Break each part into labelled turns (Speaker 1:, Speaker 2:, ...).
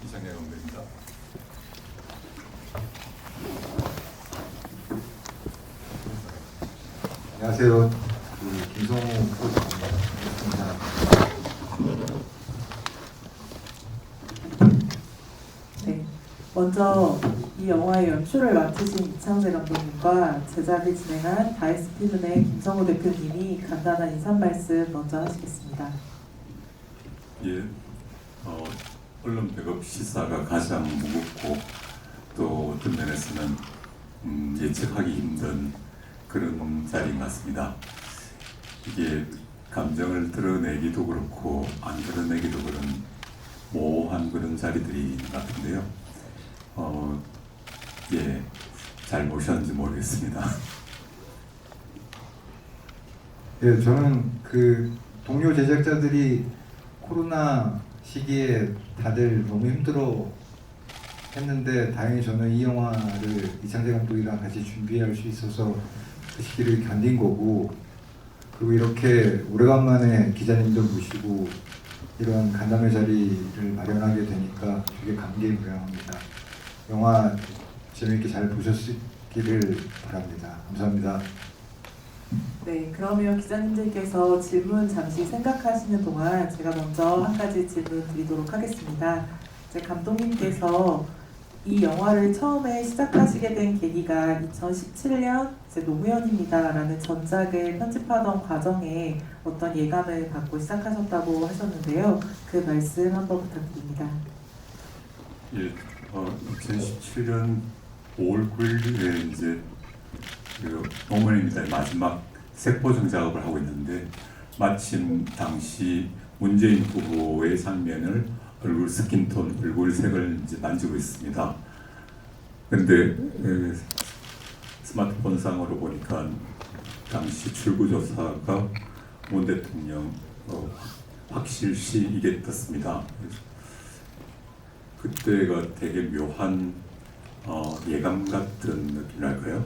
Speaker 1: 이창현 감독입니다.
Speaker 2: 안녕하세요. 김성우 프로듀서입니다.
Speaker 3: 네, 먼저 이 영화의 연출을 맡으신 이창재 감독님과 제작을 진행한 다이스필름의 김성우 대표님이 간단한 인사 말씀 먼저 하시겠습니다.
Speaker 1: 예, 언론 백업 시사가 가장 무겁고 또 어떤 면에서는 예측하기 힘든 그런 자리인 것 같습니다. 이게 감정을 드러내기도 그렇고 안 드러내기도 그런 모호한 그런 자리들이 있는 것 같은데요. 예, 잘 모셨는지 모르겠습니다.
Speaker 2: 예, 저는 그 동료 제작자들이 코로나 시기에 다들 너무 힘들어 했는데 다행히 저는 이 영화를 이창재 감독이랑 같이 준비할 수 있어서 그 시기를 견딘 거고, 그리고 이렇게 오래간만에 기자님들 모시고 이런 간담회 자리를 마련하게 되니까 되게 감개무량합니다. 영화 재미있게 잘 보셨기를 바랍니다. 감사합니다.
Speaker 3: 네, 그러면 기자님들께서 질문 잠시 생각하시는 동안 제가 먼저 한 가지 질문 드리도록 하겠습니다. 이제 감독님께서 이 영화를 처음에 시작하시게 된 계기가 2017년 노무현입니다라는 전작을 편집하던 과정에 어떤 예감을 갖고 시작하셨다고 하셨는데요. 그 말씀 한번 부탁드립니다.
Speaker 1: 예, 2017년 5월 9일에 이제 그 노무현입니다의 마지막 색보정 작업을 하고 있는데 마침 당시 문재인 후보의 장면을 얼굴 스킨톤, 얼굴 색을 이제 만지고 있습니다. 근데 스마트폰상으로 보니까 당시 출구조사가 문 대통령 확실시 이게 떴습니다. 그때가 되게 묘한 예감 같은 느낌이랄까요?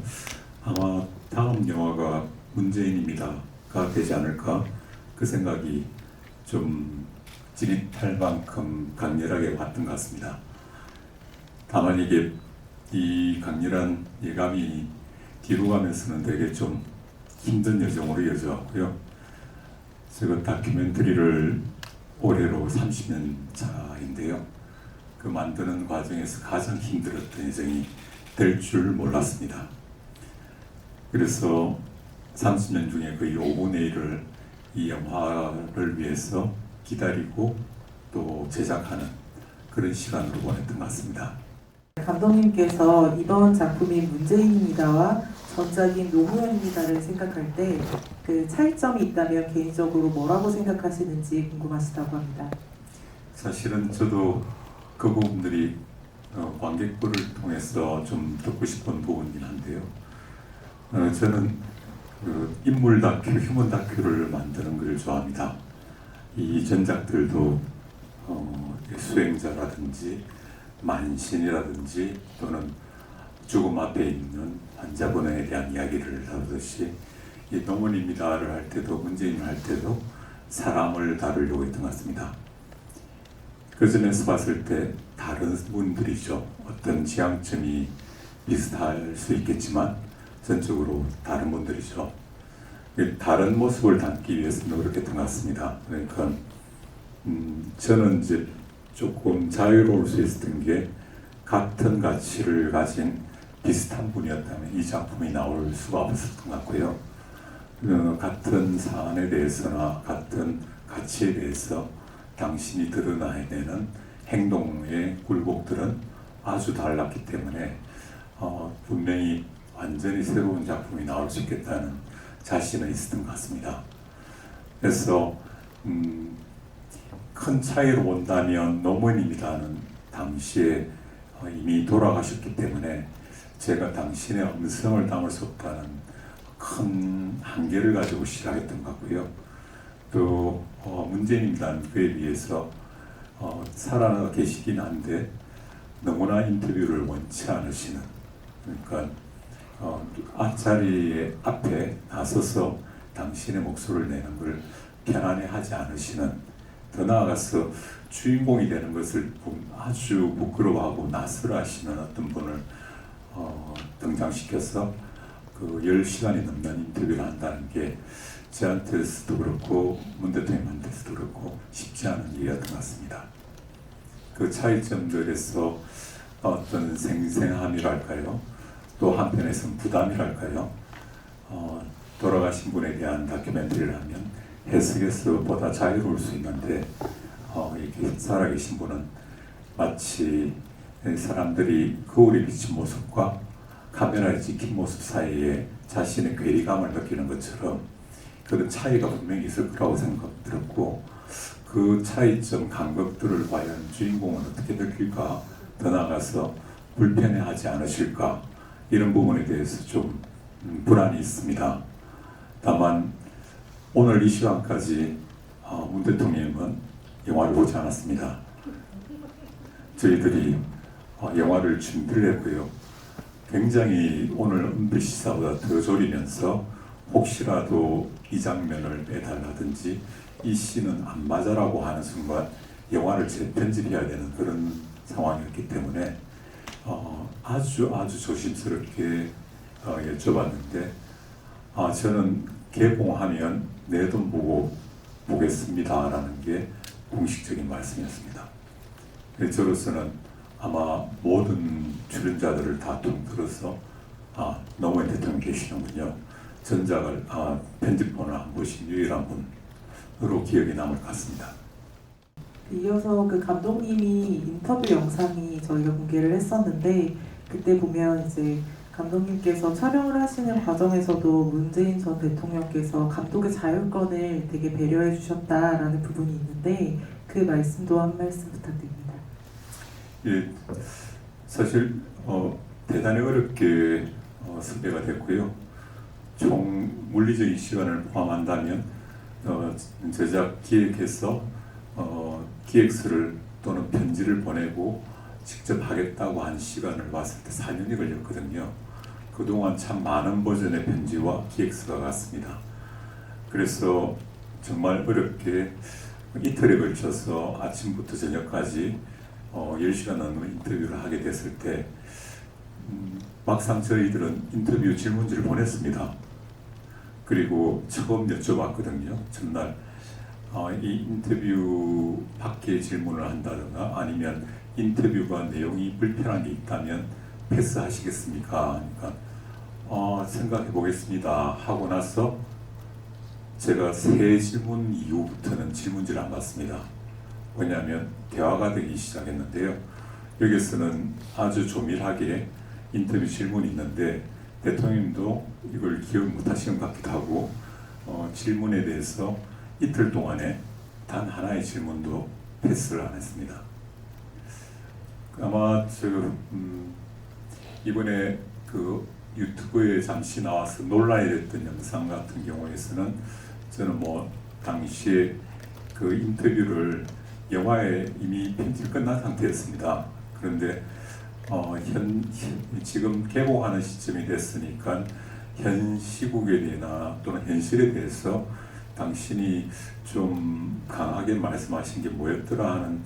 Speaker 1: 아마 다음 영화가 문재인입니다가 되지 않을까 그 생각이 좀 진입할 만큼 강렬하게 왔던 것 같습니다. 다만 이게 이 강렬한 예감이 뒤로 가면서는 되게 좀 힘든 여정으로 이어져왔고요. 제가 다큐멘터리를 올해로 30년 차인데요. 그 만드는 과정에서 가장 힘들었던 여정이 될 줄 몰랐습니다. 그래서 30년 중에 거의 5분의 1을 이 영화를 위해서 기다리고 또 제작하는 그런 시간으로 보냈던 것 같습니다.
Speaker 3: 감독님께서 이번 작품인 문재인입니다와 전작인 노무현입니다를 생각할 때 그 차이점이 있다면 개인적으로 뭐라고 생각하시는지 궁금하시다고 합니다.
Speaker 1: 사실은 저도 그 부분들이 관객들을 통해서 좀 듣고 싶은 부분이긴 한데요. 저는 그 인물 다큐, 휴먼 다큐를 만드는 걸 좋아합니다. 이 전작들도 수행자라든지 만신이라든지 또는 죽음 앞에 있는 환자분에 대한 이야기를 다루듯이 이 노무현입니다를 할 때도 문재인을 할 때도 사람을 다루려고 했던 것 같습니다. 그 점에서 봤을 때 다른 분들이죠. 어떤 지향점이 비슷할 수 있겠지만 전적으로 다른 분들이죠. 다른 모습을 담기 위해서 노력했던 것 같습니다. 그러니까 저는 이제 조금 자유로울 수 있었던 게 같은 가치를 가진 비슷한 분이었다면 이 작품이 나올 수가 없었던 것 같고요. 같은 사안에 대해서나 같은 가치에 대해서 당신이 드러나야 되는 행동의 굴곡들은 아주 달랐기 때문에 분명히 완전히 새로운 작품이 나올 수 있겠다는 자신은 있었던 것 같습니다. 그래서 큰 차이로 본다면 노무현입니다는 당시에 이미 돌아가셨기 때문에 제가 당신의 음성을 담을 수 없다는 큰 한계를 가지고 시작했던 것 같고요. 또 문재인입니다는 그에 비해서 살아 계시긴 한데 너무나 인터뷰를 원치 않으시는, 그러니까 앞자리에 앞에 나서서 당신의 목소리를 내는 걸 편안해 하지 않으시는 더 나아가서 주인공이 되는 것을 아주 부끄러워하고 낯설어하시는 어떤 분을 등장시켜서 그 10시간이 넘는 인터뷰를 한다는 게 저한테서도 그렇고 문 대통령한테서도 그렇고 쉽지 않은 일이었던 것 같습니다. 그 차이점들에서 어떤 생생함이랄까요? 또 한편에서는 부담이랄까요? 돌아가신 분에 대한 다큐멘터리를 하면 해석에서보다 자유로울 수 있는데 이렇게 살아계신 분은 마치 사람들이 거울에 비친 모습과 카메라에 찍힌 모습 사이에 자신의 괴리감을 느끼는 것처럼 그런 차이가 분명히 있을 거라고 생각 들었고 그 차이점 간극들을 과연 주인공은 어떻게 느낄까, 더 나아가서 불편해하지 않으실까, 이런 부분에 대해서 좀 불안이 있습니다. 다만 오늘 이 시간까지 문 대통령은 영화를 보지 않았습니다. 저희들이 영화를 준비를 했고요. 굉장히 오늘 은비 시사보다 더 졸이면서 혹시라도 이 장면을 빼달라든지 이 씬은 안 맞아라고 하는 순간 영화를 재편집해야 되는 그런 상황이었기 때문에 아주 조심스럽게 여쭤봤는데 저는 개봉하면 내 돈 보고 보겠습니다 라는 게 공식적인 말씀이었습니다. 저로서는 아마 모든 출연자들을 다 통틀어서 노무현 대통령 계시는군요. 전작을 편집본을 안 보신 유일한 분으로 기억이 남을 것 같습니다.
Speaker 3: 이어서 그 감독님이 인터뷰 영상이 저희가 공개를 했었는데 그때 보면 이제 감독님께서 촬영을 하시는 과정에서도 문재인 전 대통령께서 감독의 자율권을 되게 배려해 주셨다라는 부분이 있는데 그 말씀도 한 말씀 부탁드립니다.
Speaker 1: 예, 사실 대단히 어렵게 섭외가 됐고요. 총 물리적인 시간을 포함한다면 제작 기획해서 기획서를 또는 편지를 보내고 직접 하겠다고 한 시간을 봤을 때 4년이 걸렸거든요. 그동안 참 많은 버전의 편지와 기획서가 갔습니다. 그래서 정말 어렵게 이틀에 걸쳐서 아침부터 저녁까지 10시간 넘는 인터뷰를 하게 됐을 때 막상 저희들은 인터뷰 질문지를 보냈습니다. 그리고 처음 여쭤봤거든요. 전날 이 인터뷰 밖에 질문을 한다든가 아니면 인터뷰가 내용이 불편한 게 있다면 패스하시겠습니까? 그러니까 생각해 보겠습니다 하고 나서 제가 세 질문 이후부터는 질문지를 안 받습니다. 왜냐하면 대화가 되기 시작했는데요. 여기서는 아주 조밀하게 인터뷰 질문이 있는데 대통령도 이걸 기억 못하시는 것 같기도 하고 질문에 대해서 이틀 동안에 단 하나의 질문도 패스를 안 했습니다. 아마 이번에 그 유튜브에 잠시 나와서 논란이 됐던 영상 같은 경우에서는 저는 당시에 그 인터뷰를 영화에 이미 편집 끝난 상태였습니다. 그런데 지금 개봉하는 시점이 됐으니까 현 시국에 대해나 또는 현실에 대해서 당신이 좀 강하게 말씀하신 게 뭐였더라 하는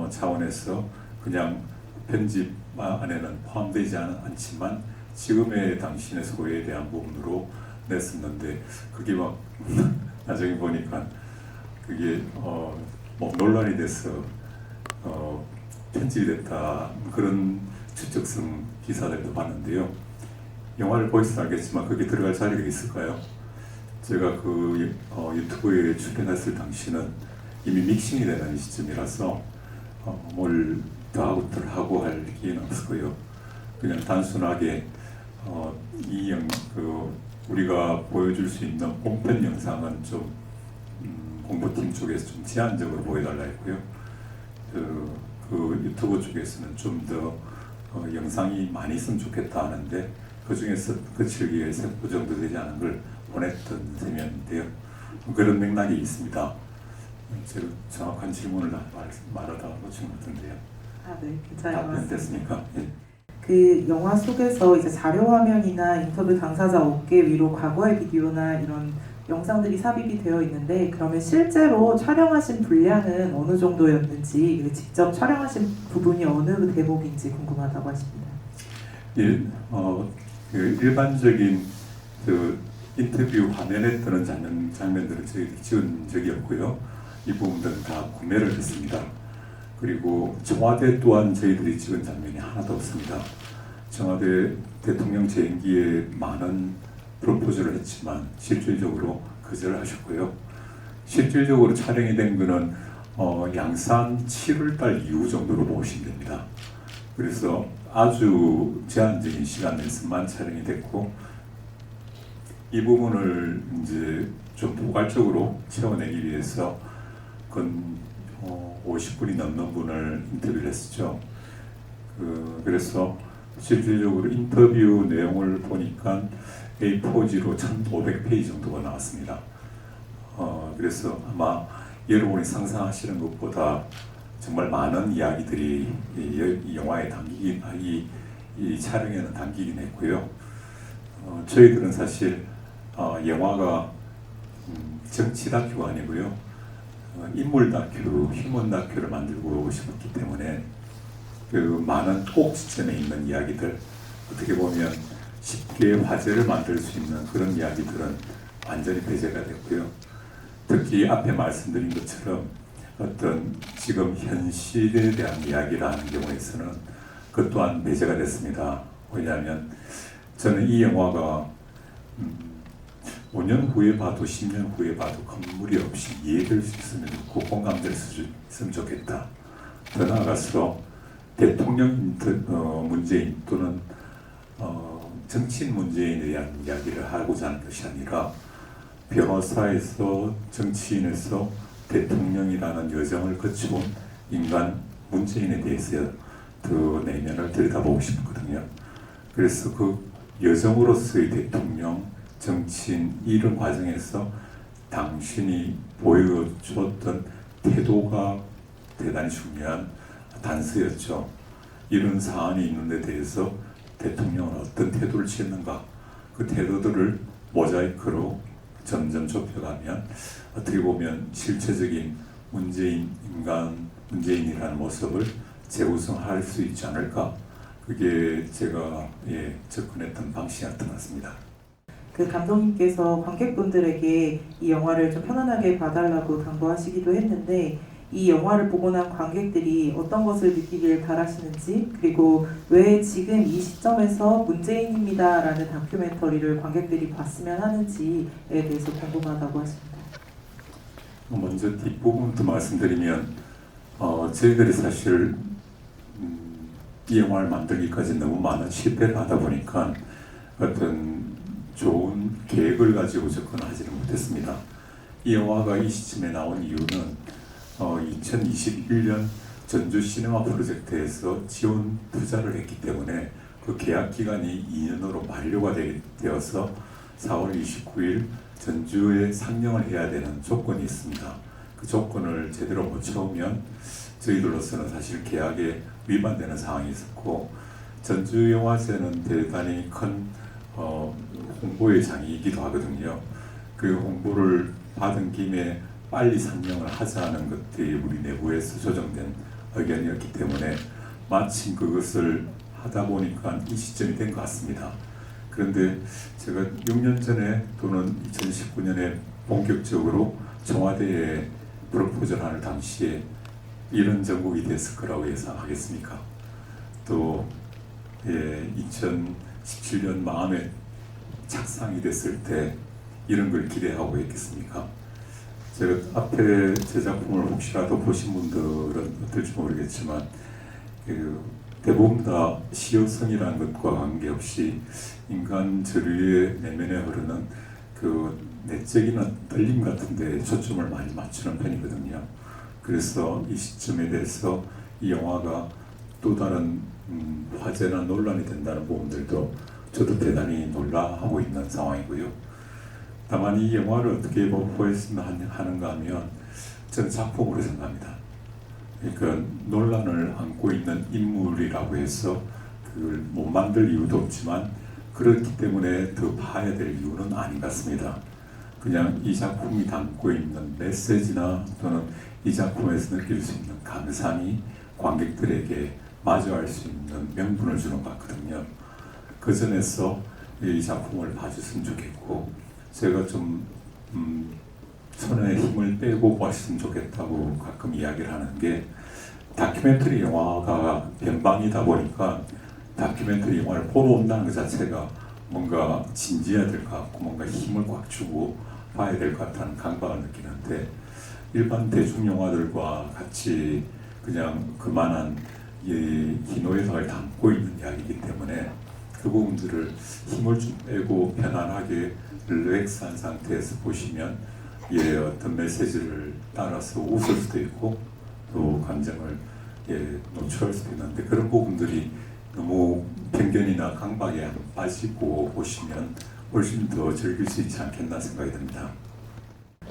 Speaker 1: 차원에서 그냥 편집 안에는 포함되지 않지만 지금의 당신의 소회에 대한 부분으로 냈었는데 그게 막 나중에 보니까 그게 논란이 돼서 편집이 됐다 그런 추측성 기사들도 봤는데요. 영화를 보셔서 알겠지만 거기 들어갈 자리가 있을까요? 제가 그 유튜브에 출연했을 당시는 이미 믹싱이 되는 시점이라서 뭘 더하고 하고 할 기회는 없었고요. 그냥 단순하게 우리가 보여줄 수 있는 본편 영상은 좀 공보팀 쪽에서 좀 제한적으로 보여달라 했고요. 그 유튜브 쪽에서는 좀 더 영상이 많이 있으면 좋겠다 하는데 그 중에서 그칠 위해서 그 정도 되지 않은 걸 보냈던 셈이었는데요. 그런 맥락이 있습니다. 제가 정확한 질문을 말하다 놓친 것 같은데요.
Speaker 3: 네, 괜찮아요.
Speaker 1: 답변 됐습니까? 예.
Speaker 3: 그 영화 속에서 이제 자료 화면이나 인터뷰 당사자 어깨 위로 과거의 비디오나 이런 영상들이 삽입이 되어 있는데 그러면 실제로 촬영하신 분량은 어느 정도였는지 그리고 직접 촬영하신 부분이 어느 대목인지 궁금하다고 하십니다.
Speaker 1: 그 일반적인 그 인터뷰 화면에 뜨는 장면들은 저희들이 찍은 적이 없고요. 이 부분들은 다 구매를 했습니다. 그리고 청와대 또한 저희들이 찍은 장면이 하나도 없습니다. 청와대 대통령 재임기에 많은 프로포즈를 했지만 실질적으로 거절하셨고요. 실질적으로 촬영이 된 거는 양산 7월달 이후 정도로 보시면 됩니다. 그래서 아주 제한적인 시간 내에서만 촬영이 됐고 이 부분을 이제 좀 포괄적으로 채워내기 위해서 건 50분이 넘는 분을 인터뷰를 했었죠. 그래서 실질적으로 인터뷰 내용을 보니까 A4지로 1,500페이지 정도가 나왔습니다. 그래서 아마 여러분이 상상하시는 것보다 정말 많은 이야기들이 이 영화에 담기긴, 이 촬영에는 담기긴 했고요. 저희들은 사실 영화가 정치 다큐가 아니고요. 인물 다큐, 휴먼 다큐를 만들고 싶었기 때문에 그 많은 꼭지점에 있는 이야기들, 어떻게 보면 쉽게 화제를 만들 수 있는 그런 이야기들은 완전히 배제가 됐고요. 특히 앞에 말씀드린 것처럼 어떤 지금 현실에 대한 이야기를 하는 경우에서는 그것 또한 배제가 됐습니다. 왜냐하면 저는 이 영화가 5년 후에 봐도 10년 후에 봐도 건물이 없이 이해될 수 있으면 좋고 공감될 수 있으면 좋겠다. 더 나아가서 대통령 문재인 또는 정치인 문재인에 대한 이야기를 하고자 하는 것이 아니라 변호사에서 정치인에서 대통령이라는 여정을 거쳐온 인간 문재인에 대해서 더 내면을 들여다보고 싶거든요. 그래서 그 여정으로서의 대통령, 정치인 이런 과정에서 당신이 보여줬던 태도가 대단히 중요한 단서였죠. 이런 사안이 있는 데 대해서 대통령은 어떤 태도를 취했는가, 그 태도들을 모자이크로 점점 좁혀가면 어떻게 보면 실체적인 문재인이라는 모습을 재구성할 수 있지 않을까, 그게 제가 접근했던 방식이었던 것 같습니다.
Speaker 3: 그 감독님께서 관객분들에게 이 영화를 좀 편안하게 봐달라고 당부하시기도 했는데 이 영화를 보고 난 관객들이 어떤 것을 느끼길 바라시는지, 그리고 왜 지금 이 시점에서 문재인입니다라는 다큐멘터리를 관객들이 봤으면 하는지에 대해서 궁금하다고 하십니다.
Speaker 1: 먼저 뒷부분부터 말씀드리면 저희들이 사실 이 영화를 만들기까지 너무 많은 실패를 하다 보니까 어떤 좋은 계획을 가지고 접근하지는 못했습니다. 이 영화가 이 시점에 나온 이유는 2021년 전주 시네마 프로젝트에서 지원 투자를 했기 때문에 그 계약 기간이 2년으로 만료가 되어서 4월 29일 전주에 상영을 해야 되는 조건이 있습니다. 그 조건을 제대로 못 채우면 저희들로서는 사실 계약에 위반되는 상황이 있었고, 전주영화제는 대단히 큰 홍보의 장이기도 하거든요. 그 홍보를 받은 김에 빨리 상영을 하자는 것들이 우리 내부에서 조정된 의견이었기 때문에 마침 그것을 하다 보니까 이 시점이 된 것 같습니다. 그런데 제가 6년 전에 또는 2019년에 본격적으로 청와대에 프로포즈를 하는 당시에 이런 정국이 됐을 거라고 예상하겠습니까? 또 2017년 마음에 착상이 됐을 때 이런 걸 기대하고 있겠습니까? 제가 앞에 제 작품을 혹시라도 보신 분들은 어떨지 모르겠지만 대부분 다 시효성이라는 것과 관계없이 인간 저류의 내면에 흐르는 그 내적인 떨림 같은 데 초점을 많이 맞추는 편이거든요. 그래서 이 시점에 대해서 이 영화가 또 다른 화제나 논란이 된다는 부분들도 저도 대단히 놀라하고 있는 상황이고요. 다만 이 영화를 어떻게 보였으면 하는가 하면 저는 작품으로 생각합니다. 그러니까 논란을 안고 있는 인물이라고 해서 그걸 못 만들 이유도 없지만 그렇기 때문에 더 봐야 될 이유는 아닌 것 같습니다. 그냥 이 작품이 담고 있는 메시지나 또는 이 작품에서 느낄 수 있는 감상이 관객들에게 마주할 수 있는 명분을 주는 것 같거든요. 그 점에서 이 작품을 봐줬으면 좋겠고, 제가 좀 손에 힘을 빼고 봤으면 좋겠다고 가끔 이야기를 하는 게, 다큐멘터리 영화가 변방이다 보니까 다큐멘터리 영화를 보러 온다는 것 자체가 뭔가 진지해야 될 것 같고 뭔가 힘을 꽉 주고 봐야 될 것 같다는 강박을 느끼는데, 일반 대중 영화들과 같이 그냥 그만한 이 희노애락을 담고 있는 이야기이기 때문에 그 부분들을 힘을 좀 빼고 편안하게 릴렉스한 상태에서 보시면 어떤 메시지를 따라서 웃을 수도 있고 또 감정을 노출할 수도 있는데, 그런 부분들이 너무 편견이나 강박에 빠지고 보시면 훨씬 더 즐길 수 있지 않겠나 생각이 듭니다.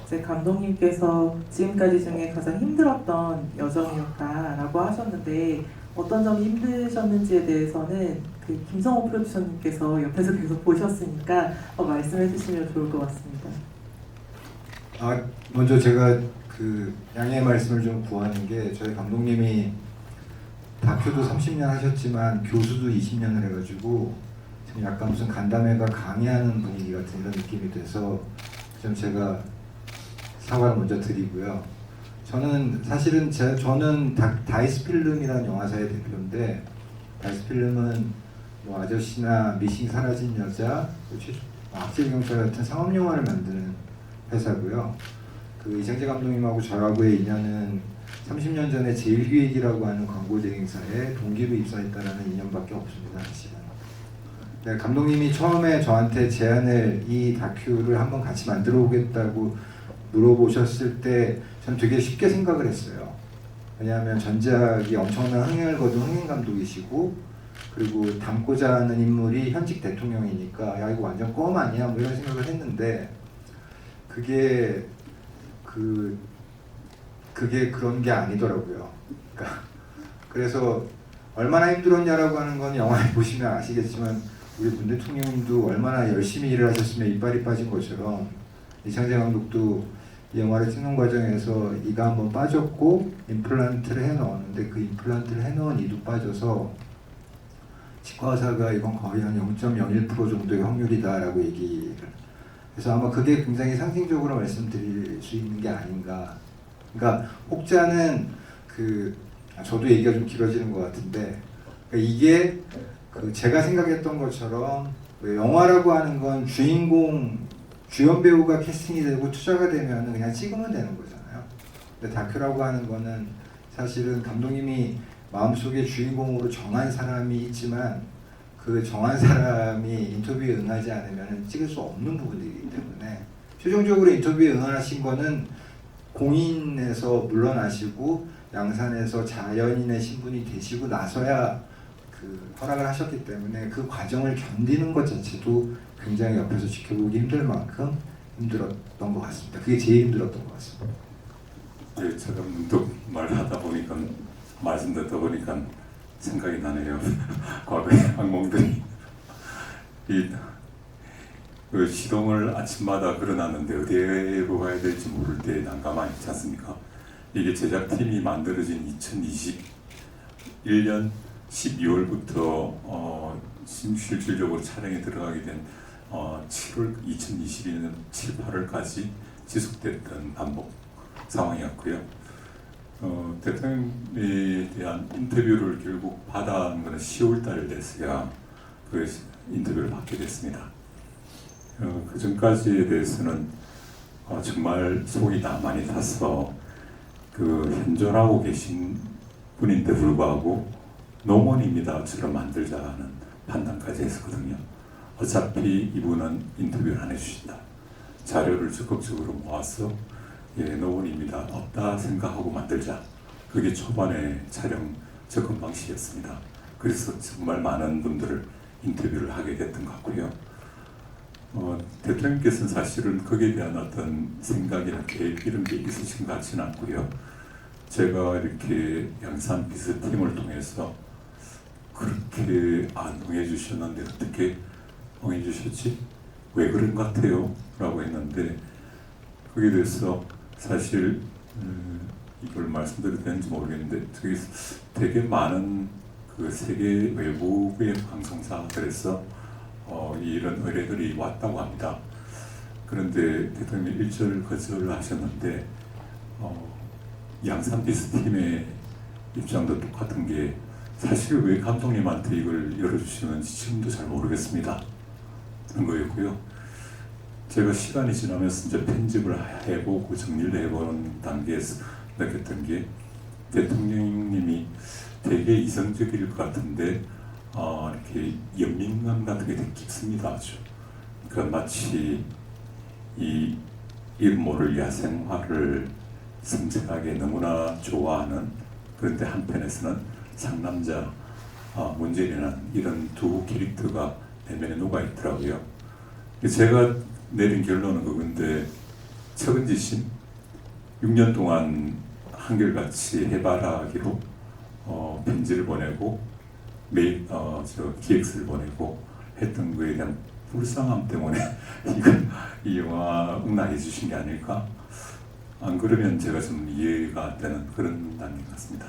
Speaker 3: 이제 감독님께서 지금까지 중에 가장 힘들었던 여정이었다라고 하셨는데, 어떤 점이 힘드셨는지에 대해서는 그 김성호 프로듀서님께서 옆에서 계속 보셨으니까 말씀해 주시면 좋을 것 같습니다.
Speaker 2: 먼저 제가 그 양해의 말씀을 좀 구하는 게, 저희 감독님이 다큐도 30년 하셨지만 교수도 20년을 해가지고 지금 약간 무슨 간담회가 강의하는 분위기 같은 이런 느낌이 돼서 좀 제가 사과를 먼저 드리고요. 저는 사실은 저는 다이스필름이라는 영화사의 대표인데, 다이스필름은 뭐 아저씨나 미싱 사라진 여자, 악질경찰 같은 상업 영화를 만드는 회사고요. 그 이정재 감독님하고 저하고의 인연은 30년 전에 제일기획이라고 하는 광고 대행사에 동기로 입사했다라는 인연밖에 없습니다, 사실은. 네, 감독님이 처음에 저한테 제안을, 이 다큐를 한번 같이 만들어 보겠다고 물어보셨을 때 전 되게 쉽게 생각을 했어요. 왜냐하면 전작이 엄청난 흥행을 거둔 흥행 감독이시고, 그리고 담고자 하는 인물이 현직 대통령이니까 야 이거 완전 껌 아니야 뭐 이런 생각을 했는데, 그게 그런 게 아니더라고요. 그러니까 그래서 얼마나 힘들었냐라고 하는 건 영화에 보시면 아시겠지만, 우리 문 대통령님도 얼마나 열심히 일을 하셨으면 이빨이 빠진 것처럼 이창재 감독도 이 영화를 찍는 과정에서 이가 한번 빠졌고 임플란트를 해넣었는데, 그 임플란트를 해넣은 이도 빠져서 치과 의사가 이건 거의 한 0.01% 정도의 확률이다라고 얘기를, 그래서 아마 그게 굉장히 상징적으로 말씀드릴 수 있는 게 아닌가. 그러니까 혹자는 저도 얘기가 좀 길어지는 것 같은데, 그러니까 이게 제가 생각했던 것처럼 영화라고 하는 건 주연 배우가 캐스팅이 되고 투자가 되면 그냥 찍으면 되는 거잖아요. 근데 다큐라고 하는 거는 사실은 감독님이 마음속에 주인공으로 정한 사람이 있지만, 그 정한 사람이 인터뷰에 응하지 않으면 찍을 수 없는 부분들이기 때문에, 최종적으로 인터뷰에 응하신 거는 공인에서 물러나시고 양산에서 자연인의 신분이 되시고 나서야 허락을 하셨기 때문에, 그 과정을 견디는 것 자체도 굉장히 옆에서 지켜보기 힘들 만큼 힘들었던 것 같습니다. 그게 제일 힘들었던 것 같습니다.
Speaker 1: 네, 제가 문득 말하다 보니까, 말씀 듣다 보니까 생각이 나네요. 과거의 악몽들이. 그 시동을 아침마다 걸어놨는데 어디로 가야 될지 모를 때 난감하지 않습니까? 이게 제작팀이 만들어진 2021년 12월부터 실질적으로 촬영에 들어가게 된 2022년 7, 8월까지 지속됐던 반복 상황이었고요. 대통령에 대한 인터뷰를 결국 받아온 것은 10월달에 됐어야 그 인터뷰를 받게 됐습니다. 그 전까지에 대해서는 정말 속이 다 많이 타서 현존하고 계신 분인데 불구하고 농원입니다처럼 만들자는 판단까지 했었거든요. 어차피 이분은 인터뷰를 안 해주신다. 자료를 적극적으로 모아서 농원입니다. 없다 생각하고 만들자. 그게 초반에 촬영 접근 방식이었습니다. 그래서 정말 많은 분들을 인터뷰를 하게 됐던 것 같고요. 대통령께서는 사실은 거기에 대한 어떤 생각이나 계획 이런 게 있으신 것 같지는 않고요. 제가 이렇게 양산 비서팀을 통해서 그렇게 안 응해주셨는데 어떻게 응해주셨지? 왜 그런 것 같아요? 라고 했는데 거기에 대해서 사실 이걸 말씀드려도 되는지 모르겠는데 저기 되게 많은 그 세계 외국의 방송사들에서 이런 의뢰들이 왔다고 합니다. 그런데 대통령이 일절 거절하셨는데 양산 비스팀의 입장도 똑같은 게 사실 왜 감독님한테 이걸 열어주시는지 지금도 잘 모르겠습니다. 그런 거였고요. 제가 시간이 지나면서 이제 편집을 해보고 정리를 해보는 단계에서 느꼈던 게 대통령님이 되게 이성적일 것 같은데 이렇게 연민감 같은 게 되게 깊습니다. 아주. 그러니까 마치 이 이름 모를 야생화를 섬세하게 너무나 좋아하는, 그런데 한편에서는 상남자 문재인이라는 이런 두 캐릭터가 내면에 녹아 있더라고요. 제가 내린 결론은 그건데 책은지심 6년 동안 한결같이 해바라기로 편지를 보내고 메일 기획서를 보내고 했던 거에 대한 불쌍함 때문에 이 영화 응낙해 주신 게 아닐까? 안 그러면 제가 좀 이해가 안 되는 그런 단계 같습니다.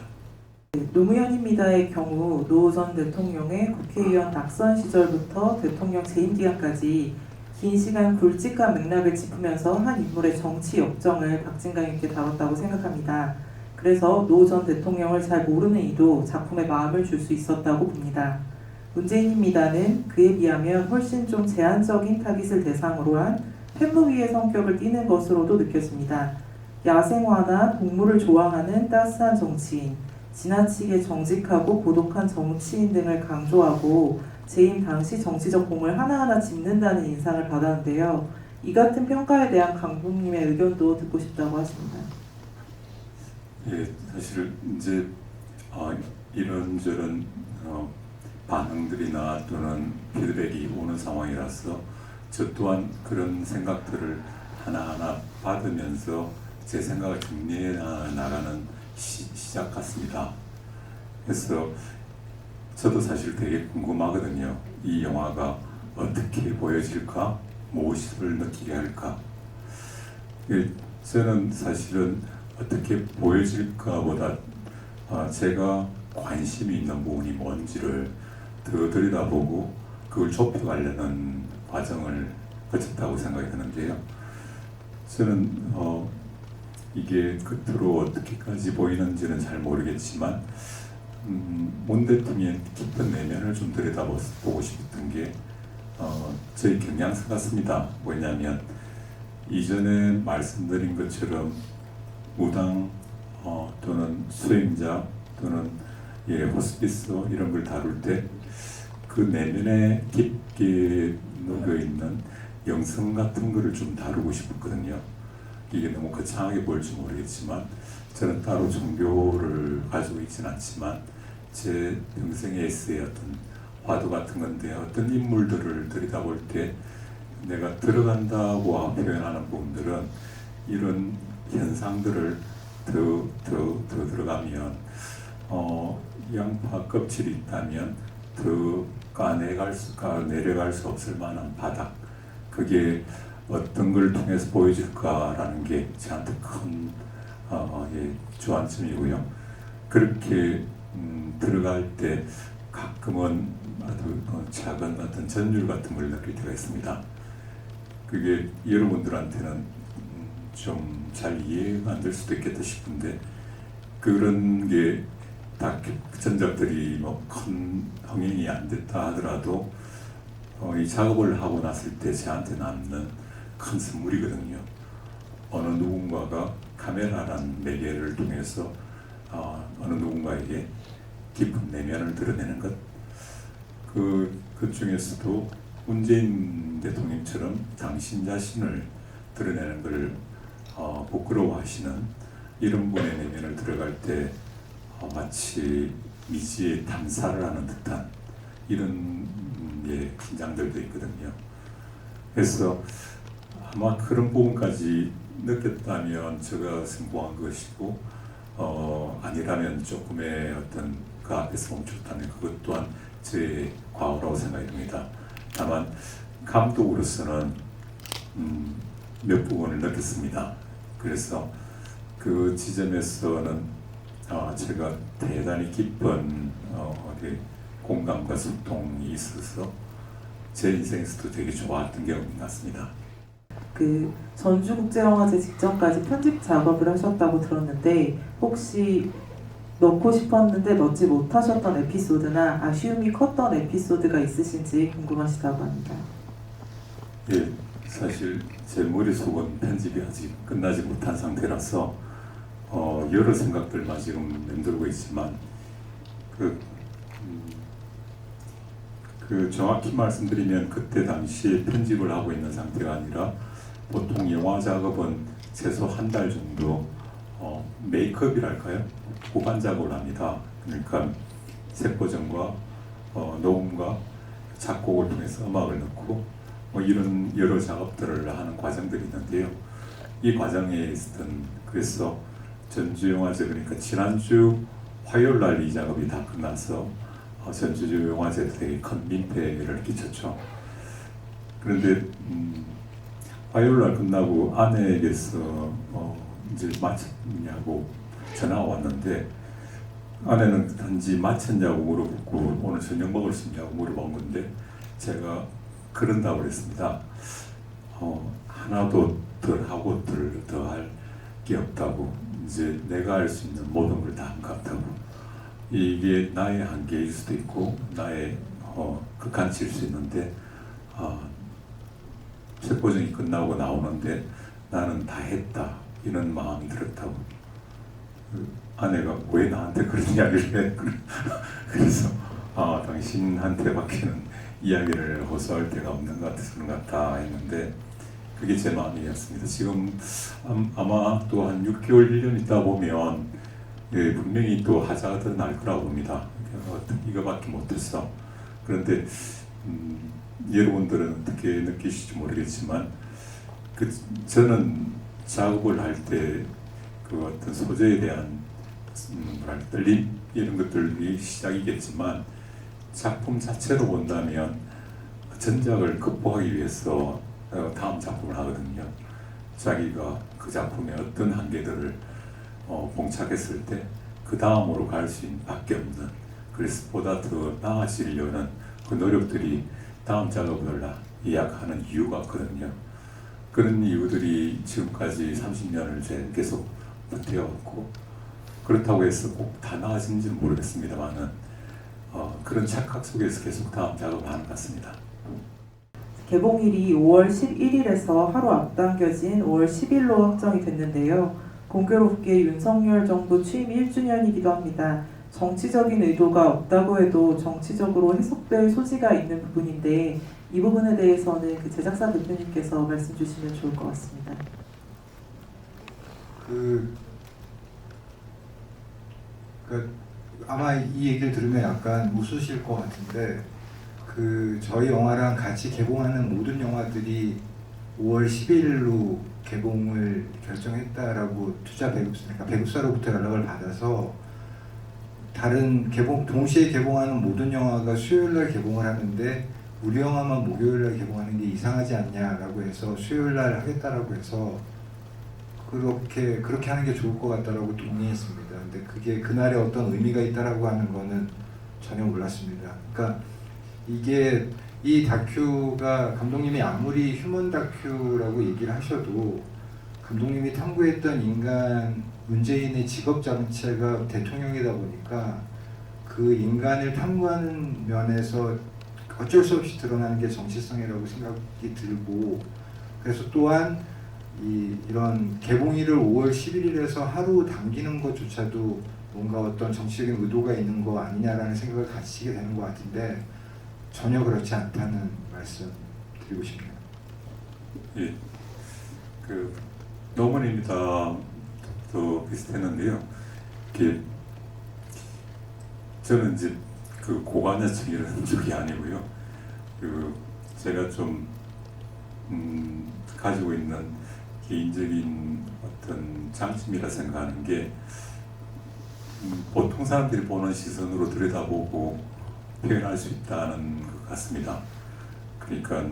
Speaker 3: 노무현입니다의 경우 노 전 대통령의 국회의원 낙선 시절부터 대통령 재임 기간까지 긴 시간 굵직한 맥락을 짚으면서 한 인물의 정치 역정을 박진감 있게 다뤘다고 생각합니다. 그래서 노 전 대통령을 잘 모르는 이도 작품에 마음을 줄 수 있었다고 봅니다. 문재인입니다는 그에 비하면 훨씬 좀 제한적인 타깃을 대상으로 한 팬무비의 성격을 띠는 것으로도 느껴집니다. 야생화나 동물을 좋아하는 따스한 정치인, 지나치게 정직하고 고독한 정치인 등을 강조하고 재임 당시 정치적 공을 하나하나 짚는다는 인상을 받았는데요. 이 같은 평가에 대한 감독님의 의견도 듣고 싶다고 하십니다.
Speaker 1: 예, 사실 이제 이런저런 반응들이나 또는 피드백이 오는 상황이라서 저 또한 그런 생각들을 하나하나 받으면서 제 생각을 정리해 나가는 시작 같습니다. 그래서 저도 사실 되게 궁금하거든요. 이 영화가 어떻게 보여질까? 무엇을 느끼게 할까? 저는 사실은 어떻게 보여질까보다 제가 관심이 있는 부분이 뭔지를 더 들여다보고 그걸 좁혀가려는 과정을 거쳤다고 생각이 드는데요. 저는 이게 겉으로 어떻게까지 보이는지는 잘 모르겠지만 문 대통령의 깊은 내면을 좀 들여다보고 싶었던 게 저희 경향성 같습니다. 왜냐하면 이전에 말씀드린 것처럼 무당 또는 수행자 또는 호스피스 이런 걸 다룰 때 그 내면에 깊게 녹여있는 영성 같은 거를 좀 다루고 싶었거든요. 이게 너무 거창하게 보일지 모르겠지만 저는 따로 종교를 가지고 있지는 않지만 제 평생의 에세이 어떤 화두 같은 건데 어떤 인물들을 들여다볼 때 내가 들어간다고 표현하는 부분들은 이런 현상들을 더 들어가면 양파 껍질이 있다면 더 내려갈 수 없을 만한 바닥, 그게 어떤 걸 통해서 보여줄까라는 게 저한테 큰 주안점이고요. 그렇게 들어갈 때 가끔은 아주 작은 어떤 전율 같은 걸 느낄 때가 있습니다. 그게 여러분들한테는 좀 잘 이해가 안 될 수도 있겠다 싶은데 그런 게 전작들이 큰 흥행이 안 됐다 하더라도 이 작업을 하고 났을 때 저한테 남는 큰 선물이거든요. 어느 누군가가 카메라라는 매개를 통해서 어느 누군가에게 깊은 내면을 드러내는 것, 그 중에서도 문재인 대통령처럼 당신 자신을 드러내는 걸 부끄러워하시는 이런 분의 내면을 들어갈 때 마치 미지의 탐사를 하는 듯한 이런 긴장들도 있거든요. 그래서 아마 그런 부분까지 느꼈다면 제가 성공한 것이고 아니라면 조금의 어떤 그 앞에서 멈췄다면 그것 또한 제 과오라고 생각이 듭니다. 다만 감독으로서는 몇 부분을 느꼈습니다. 그래서 그 지점에서는 제가 대단히 깊은 공감과 소통이 있어서 제 인생에서도 되게 좋았던 경험이 났습니다.
Speaker 3: 그 전주국제영화제 직전까지 편집 작업을 하셨다고 들었는데 혹시 넣고 싶었는데 넣지 못하셨던 에피소드나 아쉬움이 컸던 에피소드가 있으신지 궁금하시다고 합니다.
Speaker 1: 예, 사실 제 머릿속은 편집이 아직 끝나지 못한 상태라서 여러 생각들만 지금 맴돌고 있지만 그 정확히 말씀드리면 그때 당시에 편집을 하고 있는 상태가 아니라 보통 영화 작업은 최소 한 달 정도 메이크업이랄까요? 보관 작업을 합니다. 그러니까 색보정과 녹음과 작곡을 통해서 음악을 넣고 이런 여러 작업들을 하는 과정들이 있는데요. 이 과정에 있었던 그래서 전주영화제 그러니까 지난주 화요일 날 이 작업이 다 끝나서 전주영화제도 되게 큰 민폐를 끼쳤죠. 그런데 화요일 날 끝나고 아내에게서 이제 마쳤냐고 전화가 왔는데 아내는 단지 마쳤냐고 물어보고 오늘 저녁 먹을 수 있냐고 물어본 건데 제가 그런 답을 했습니다. 하나도 덜 하고 더 할 게 없다고 이제 내가 할 수 있는 모든 걸 다 한 것 같다고 이게 나의 한계일 수도 있고 나의 극한치일 수 있는데 색보정이 끝나고 나오는데 나는 다 했다 이런 마음이 들었다고 아내가 왜 나한테 그런 이야기를 해 그래서 당신한테밖에는 이야기를 호소할 데가 없는 것 같아서 그런 것 같다 했는데 그게 제 마음이었습니다. 지금 아마 또 한 6개월 1년 있다 보면 분명히 또 하자가 더 날 거라고 봅니다. 이거밖에 못했어. 그런데 여러분들은 어떻게 느끼실지 모르겠지만 저는 작업을 할 때 그 어떤 소재에 대한 떨림 이런 것들이 시작이겠지만 작품 자체로 본다면 전작을 극복하기 위해서 다음 작품을 하거든요. 자기가 그 작품의 어떤 한계들을 봉착했을 때 그 다음으로 갈 수 있는 밖에 없는 그래서 보다 더 나아지려는 그 노력들이 다음 작업을 예약하는 이유가 있거든요. 그런 이유들이 지금까지 30년을 계속 버텨왔고 그렇다고 해서 꼭 다 나아진지는 모르겠습니다만은 그런 착각 속에서 계속 다음 작업을 하는 것 같습니다.
Speaker 3: 개봉일이 5월 11일에서 하루 앞당겨진 5월 10일로 확정이 됐는데요. 공교롭게 윤석열 정부 취임 1주년이기도 합니다. 정치적인 의도가 없다고 해도 정치적으로 해석될 소지가 있는 부분인데 이 부분에 대해서는 그 제작사 대표님께서 말씀 주시면 좋을 것 같습니다.
Speaker 2: 아마 이 얘기를 들으면 약간 웃으실 것 같은데 저희 영화랑 같이 개봉하는 모든 영화들이 5월 10일로 개봉을 결정했다라고 그러니까 배급사로부터 연락을 받아서 다른 동시에 개봉하는 모든 영화가 수요일날 개봉을 하는데 우리 영화만 목요일날 개봉하는 게 이상하지 않냐라고 해서 수요일날 하겠다라고 해서 그렇게 하는 게 좋을 것 같다라고 동의했습니다. 근데 그게 그날에 어떤 의미가 있다라고 하는 거는 전혀 몰랐습니다. 그러니까 이 다큐가 감독님이 아무리 휴먼 다큐라고 얘기를 하셔도 감독님이 탐구했던 문재인의 직업 정체가 대통령이다 보니까 그 인간을 탐구하는 면에서 어쩔 수 없이 드러나는 게 정치성이라고 생각이 들고 그래서 또한 이런 개봉일을 5월 11일에서 하루 당기는 것조차도 뭔가 어떤 정치적인 의도가 있는 거 아니냐라는 생각을 가지게 되는 것 같은데 전혀 그렇지 않다는 말씀 드리고 싶네요.
Speaker 1: 예, 노무현입니다. 또 비슷했는데요. 저는 이제 고관여층 이런 쪽이 아니고요. 제가 좀 가지고 있는 개인적인 어떤 장점이라 생각하는 게 보통 사람들이 보는 시선으로 들여다보고 표현할 수 있다는 것 같습니다. 그러니까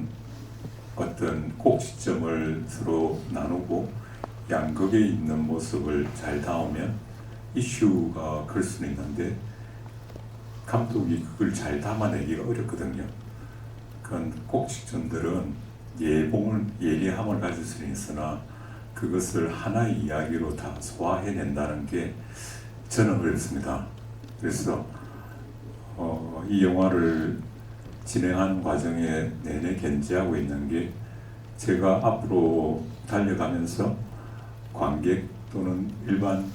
Speaker 1: 어떤 꼭지점을 서로 나누고 양극에 있는 모습을 잘 담으면 이슈가 클 수는 있는데 감독이 그걸 잘 담아내기가 어렵거든요. 그런 꼭지점들은 예리함을 가질 수는 있으나 그것을 하나의 이야기로 다 소화해낸다는 게 저는 어렵습니다. 그래서 이 영화를 진행하는 과정에 내내 견지하고 있는 게 제가 앞으로 달려가면서 관객 또는 일반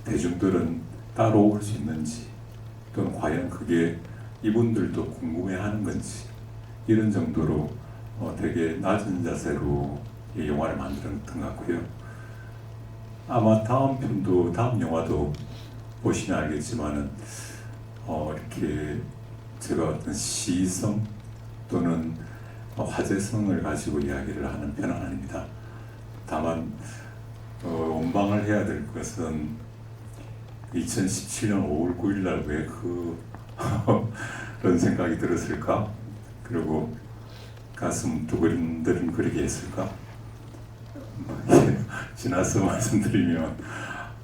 Speaker 1: 대중들은 따라올 수 있는지 또는 과연 그게 이분들도 궁금해하는 건지 이런 정도로 되게 낮은 자세로 이 영화를 만들었던 것 같고요. 아마 다음 영화도 보시면 알겠지만은 이렇게 제가 어떤 시성 또는 화제성을 가지고 이야기를 하는 편은 아닙니다. 다만 원방을 해야 될 것은 2017년 5월 9일 날 왜 그런 생각이 들었을까? 그리고 가슴 두근거림 그리게 했을까? 지나서 말씀드리면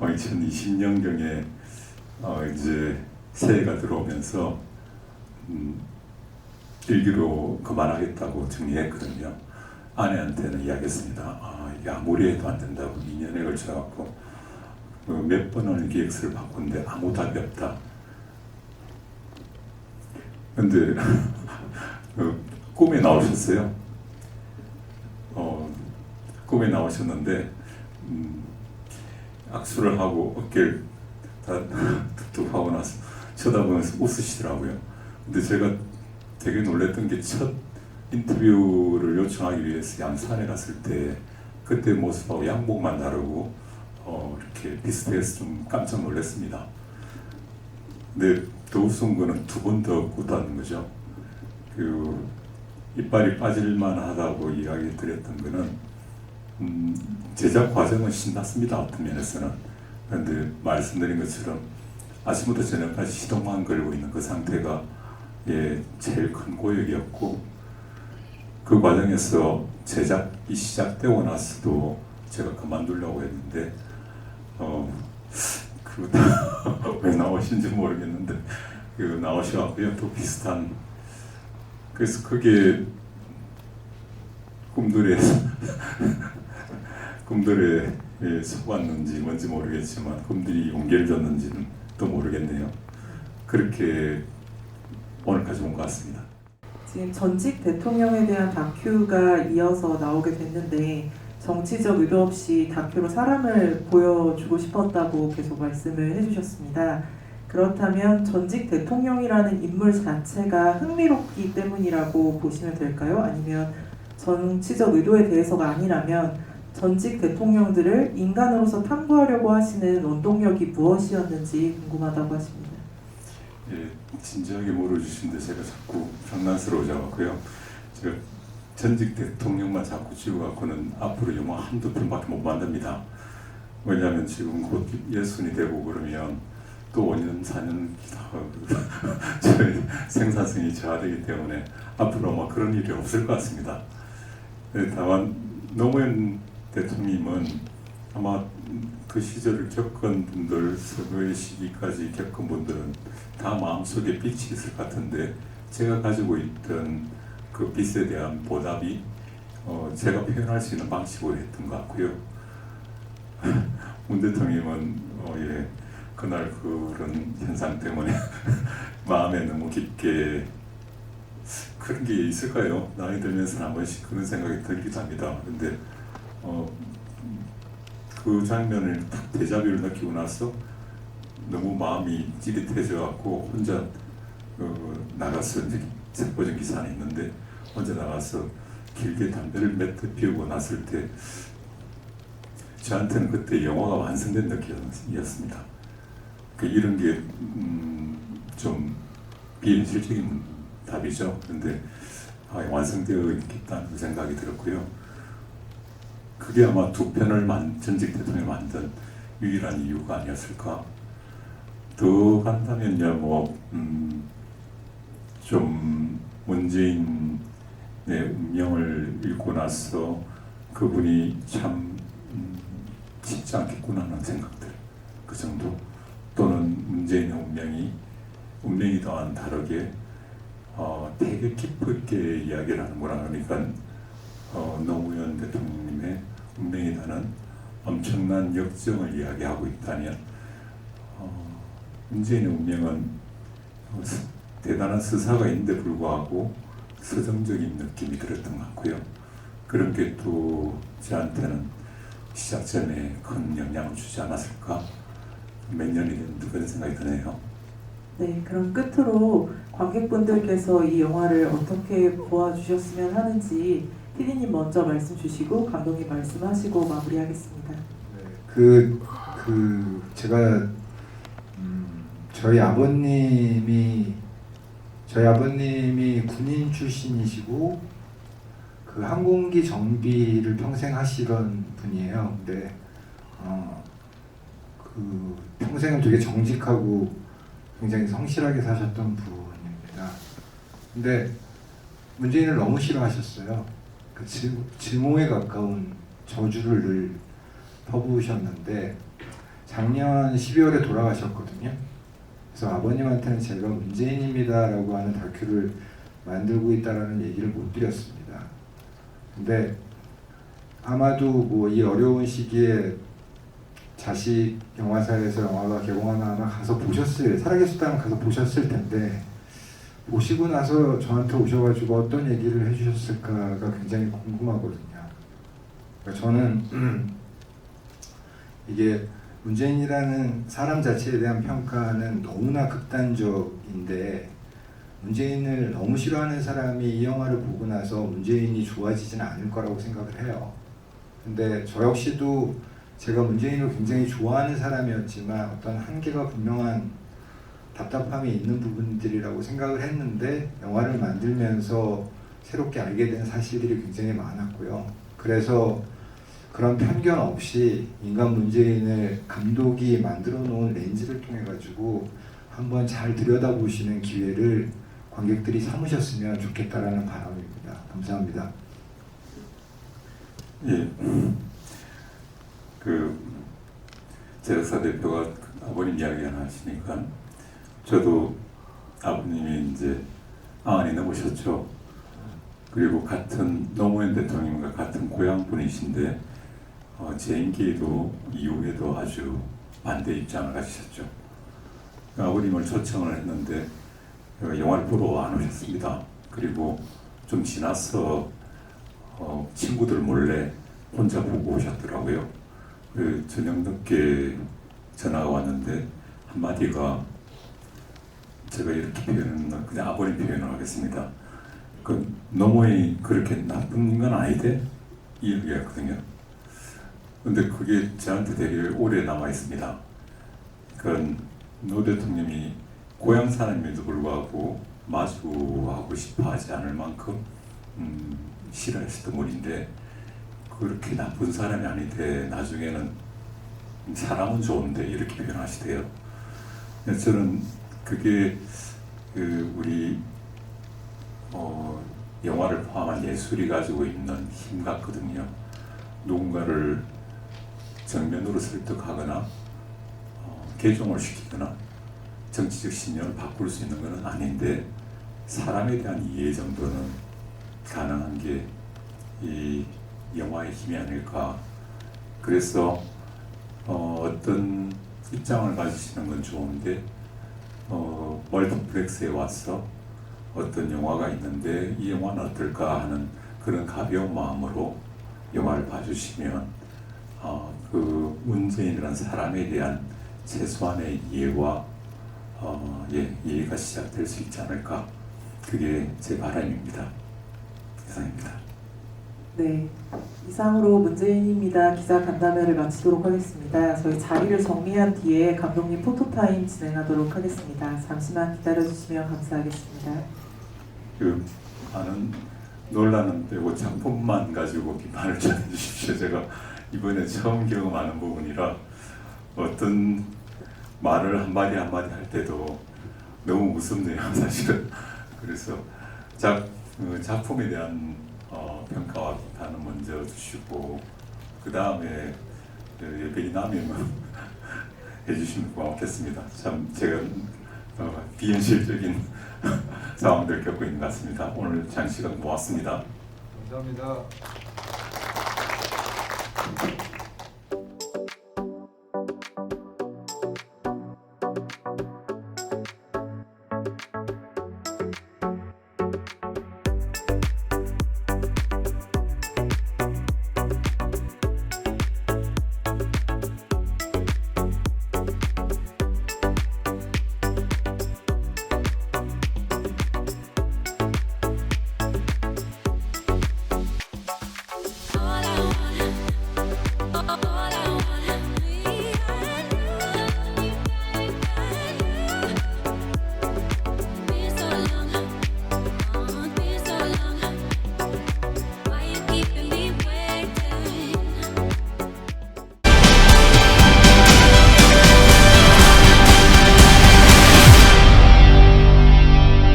Speaker 1: 2020년경에 이제 새해가 들어오면서 일기로 그만하겠다고 정리했거든요. 아내한테는 이야기했습니다. 이게 아무리 해도 안 된다고 2년에 걸쳐갖고 몇 번을 기획서를 바꿨는데 아무 답이 없다. 근데 꿈에 나오셨어요. 꿈에 나오셨는데 악수를 하고 어깨를 다 툭툭 하고 나서 쳐다보면서 웃으시더라고요. 근데 제가 되게 놀랬던 게 첫 인터뷰를 요청하기 위해서 양산에 갔을 때 그때 모습하고 양복만 다르고 이렇게 비슷해서 좀 깜짝 놀랐습니다. 근데 더 우스운 거는 두 번 더 웃다는 거죠. 그 이빨이 빠질만 하다고 이야기 드렸던 거는 제작 과정은 신났습니다. 어떤 면에서는. 그런데 말씀드린 것처럼 아침부터 저녁까지 시동만 걸고 있는 그 상태가 제일 큰 고역이었고 그 과정에서 제작이 시작되고 나서도 제가 그만두려고 했는데 왜 나오신지 모르겠는데 나오셔갖고요. 또 비슷한 그래서 그게 꿈들에 속았는지 뭔지 모르겠지만 꿈들이 용기를 줬는지는 또 모르겠네요. 그렇게 오늘까지 온 것 같습니다.
Speaker 3: 지금 전직 대통령에 대한 다큐가 이어서 나오게 됐는데 정치적 의도 없이 다큐로 사람을 보여주고 싶었다고 계속 말씀을 해주셨습니다. 그렇다면 전직 대통령이라는 인물 자체가 흥미롭기 때문이라고 보시면 될까요? 아니면 정치적 의도에 대해서가 아니라면 전직 대통령들을 인간으로서 탐구하려고 하시는 원동력이 무엇이었는지 궁금하다고 하십니다.
Speaker 1: 진지하게 물어주시는데 제가 자꾸 장난스러워져갖고요. 제가 전직 대통령만 자꾸 지어갖고는 앞으로 영화 한두 편밖에 못 만듭니다. 왜냐하면 지금 곧 예순이 되고 그러면 또 5년, 4년 저희 생산성이 저하되기 때문에 앞으로 아마 그런 일이 없을 것 같습니다. 다만 노무현 대통령님은 아마 그 시절을 겪은 분들, 서거의 시기까지 겪은 분들은 다 마음속에 빛이 있을 것 같은데 제가 가지고 있던 그 빛에 대한 보답이 제가 표현할 수 있는 방식으로 했던 것 같고요. 문 대통령님은 그날 그런 현상 때문에 마음에 너무 깊게 그런 게 있을까요? 나이 들면서 한 번씩 그런 생각이 들기도 합니다. 근데 그 장면을 딱 데자뷰를 느끼고 나서 너무 마음이 찌릿해져 갖고 혼자 나가서 이제 책보전 기사는 있는데 혼자 나가서 길게 담배를 몇 대 피우고 났을 때 저한테는 그때 영화가 완성된 느낌이었습니다. 이런 게 좀 비현실적인 답이죠. 그런데 완성되어 있겠다는 생각이 들었고요. 그게 아마 두 편을 전직 대통령을 만든 유일한 이유가 아니었을까. 더 간다면요, 좀 문재인의 운명을 읽고 나서 그분이 참 쉽지 않겠구나 하는 생각들, 그 정도. 또는 문재인의 운명이 또한 다르게 되게 깊게 이야기를 하는구나. 그러니까 노무현 대통령님의 운명이라는 엄청난 역정을 이야기하고 있다면 문재인의 운명은 대단한 스사가 있는데 불구하고 서정적인 느낌이 들었던 것 같고요. 그런 게 또 저한테는 시작 전에 큰 영향을 주지 않았을까, 몇 년이 된 그런 생각이 드네요.
Speaker 3: 네, 그럼 끝으로 관객분들께서 이 영화를 어떻게 보아주셨으면 하는지 피디님 먼저 말씀 주시고 감독님 말씀하시고 마무리하겠습니다.
Speaker 2: 제가 저희 아버님이 군인 출신이시고 그 항공기 정비를 평생 하시던 분이에요. 근데 그 평생은 되게 정직하고 굉장히 성실하게 사셨던 분입니다. 근데 문재인을 너무 싫어하셨어요. 그 증오에 가까운 저주를 늘 퍼부으셨는데 작년 12월에 돌아가셨거든요. 그래서 아버님한테는 제가 문재인입니다라고 하는 다큐를 만들고 있다라는 얘기를 못 드렸습니다. 근데 아마도 뭐 이 어려운 시기에 자식 영화사에서 영화가 개봉하나 아마 살아계셨다면 가서 보셨을 텐데, 보시고 나서 저한테 오셔가지고 어떤 얘기를 해주셨을까가 굉장히 궁금하거든요. 그러니까 저는 이게 문재인이라는 사람 자체에 대한 평가는 너무나 극단적인데, 문재인을 너무 싫어하는 사람이 이 영화를 보고 나서 문재인이 좋아지지는 않을 거라고 생각을 해요. 근데 저 역시도 제가 문재인을 굉장히 좋아하는 사람이었지만 어떤 한계가 분명한 답답함이 있는 부분들이라고 생각을 했는데, 영화를 만들면서 새롭게 알게 된 사실들이 굉장히 많았고요. 그래서 그런 편견 없이 인간 문재인을 감독이 만들어 놓은 렌즈를 통해 가지고 한번 잘 들여다보시는 기회를 관객들이 삼으셨으면 좋겠다라는 바람입니다. 감사합니다.
Speaker 1: 예, 제작사 대표가 아버님 이야기 하나 하시니까 저도 아버님이 이제 90이 넘으셨죠. 그리고 같은 노무현 대통령과 같은 고향 분이신데 제 임기에도 이후에도 아주 반대 입장을 가지셨죠. 아버님을 초청을 했는데 영화를 보러 안 오셨습니다. 그리고 좀 지나서 친구들 몰래 혼자 보고 오셨더라고요. 저녁 늦게 전화가 왔는데 한마디가, 제가 이렇게 표현은 그냥 아버님 표현을 하겠습니다. 노무현이 그렇게 나쁜 인간 아니대? 이 얘기였거든요. 근데 그게 저한테 되게 오래 남아 있습니다. 노 대통령이 고향 사람임에도 불구하고 마주하고 싶어 하지 않을 만큼 싫어했었던 분인데, 그렇게 나쁜 사람이 아닌데 나중에는 사람은 좋은데 이렇게 표현하시대요. 저는 그게 우리 영화를 포함한 예술이 가지고 있는 힘 같거든요. 누군가를 정면으로 설득하거나 개종을 시키거나 정치적 신념을 바꿀 수 있는 것은 아닌데, 사람에 대한 이해 정도는 가능한 게 이 영화의 힘이 아닐까. 그래서 어떤 입장을 가지시는 건 좋은데 멀티플렉스에 와서 어떤 영화가 있는데 이 영화는 어떨까 하는 그런 가벼운 마음으로 영화를 봐주시면 그 문재인이라는 사람에 대한 최소한의 이해와 이해가 시작될 수 있지 않을까. 그게 제 바람입니다. 이상입니다.
Speaker 3: 네, 이상으로 문재인입니다 기자 간담회를 마치도록 하겠습니다. 저희 자리를 정리한 뒤에 감독님 포토타임 진행하도록 하겠습니다. 잠시만 기다려주시면 감사하겠습니다.
Speaker 1: 많은 논란은 빼고 작품만 가지고 비판을 전해주십시오. 제가 이번에 처음 경험하는 부분이라 어떤 말을 한마디 한마디 할 때도 너무 무섭네요, 사실은. 그래서 그 작품에 대한 평가와 비판은 먼저 주시고 그 다음에 예배인남이면 해주시면 고맙겠습니다. 참 제가 비현실적인 상황들 겪고 있는 것 같습니다. 오늘 장시간 고맙습니다.
Speaker 2: 감사합니다.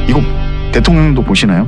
Speaker 4: 이거 대통령도 보시나요?